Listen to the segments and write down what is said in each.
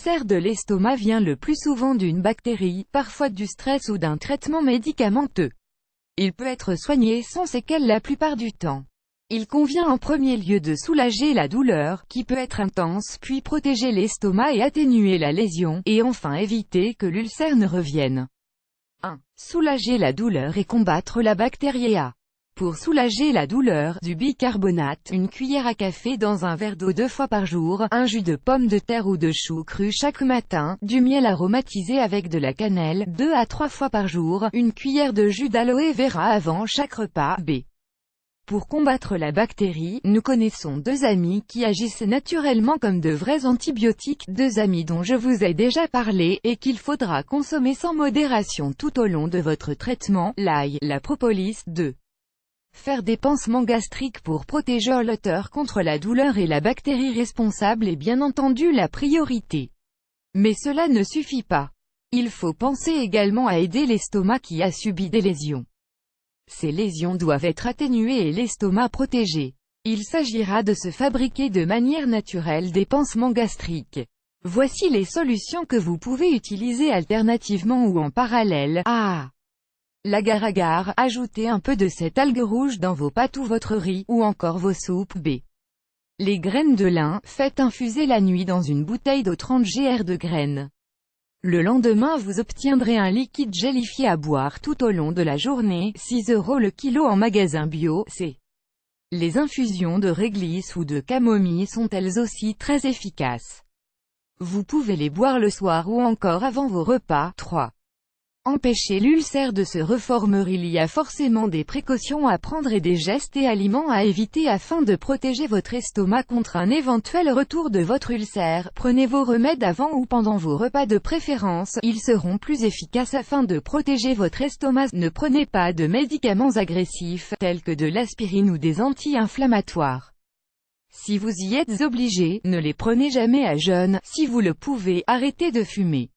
l'ulcère de l'estomac vient le plus souvent d'une bactérie, parfois du stress ou d'un traitement médicamenteux. Il peut être soigné sans séquelles la plupart du temps. Il convient en premier lieu de soulager la douleur, qui peut être intense, puis protéger l'estomac et atténuer la lésion, et enfin éviter que l'ulcère ne revienne. 1. Soulager la douleur et combattre la bactérie A. Pour soulager la douleur, du bicarbonate, une cuillère à café dans un verre d'eau 2 fois par jour, un jus de pomme de terre ou de chou cru chaque matin, du miel aromatisé avec de la cannelle, 2 à 3 fois par jour, une cuillère de jus d'aloe vera avant chaque repas. B. Pour combattre la bactérie, nous connaissons 2 amis qui agissent naturellement comme de vrais antibiotiques, 2 amis dont je vous ai déjà parlé, et qu'il faudra consommer sans modération tout au long de votre traitement, l'ail, la propolis. 2. Faire des pansements gastriques pour protéger l'auteur contre la douleur et la bactérie responsable est bien entendu la priorité. Mais cela ne suffit pas. Il faut penser également à aider l'estomac qui a subi des lésions. Ces lésions doivent être atténuées et l'estomac protégé. Il s'agira de se fabriquer de manière naturelle des pansements gastriques. Voici les solutions que vous pouvez utiliser alternativement ou en parallèle. A. L'agar-agar, ajoutez un peu de cette algue rouge dans vos pâtes ou votre riz, ou encore vos soupes. B. Les graines de lin, faites infuser la nuit dans une bouteille d'eau 30 gr de graines. Le lendemain vous obtiendrez un liquide gélifié à boire tout au long de la journée, 6 € le kilo en magasin bio. C. Les infusions de réglisse ou de camomille sont elles aussi très efficaces. Vous pouvez les boire le soir ou encore avant vos repas. 3. Empêcher l'ulcère de se reformer. Il y a forcément des précautions à prendre et des gestes et aliments à éviter afin de protéger votre estomac contre un éventuel retour de votre ulcère. Prenez vos remèdes avant ou pendant vos repas de préférence, ils seront plus efficaces afin de protéger votre estomac. Ne prenez pas de médicaments agressifs, tels que de l'aspirine ou des anti-inflammatoires. Si vous y êtes obligé, ne les prenez jamais à jeun. Si vous le pouvez, arrêtez de fumer.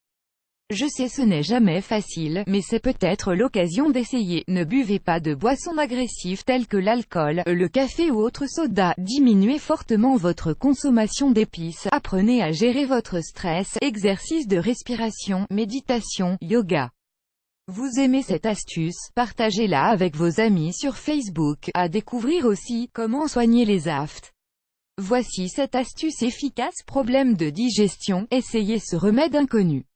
Je sais, ce n'est jamais facile, mais c'est peut-être l'occasion d'essayer. Ne buvez pas de boissons agressives telles que l'alcool, le café ou autres sodas. Diminuez fortement votre consommation d'épices. Apprenez à gérer votre stress. Exercice de respiration, méditation, yoga. Vous aimez cette astuce? Partagez-la avec vos amis sur Facebook. À découvrir aussi, comment soigner les aftes. Voici cette astuce efficace. Problème de digestion, essayez ce remède inconnu.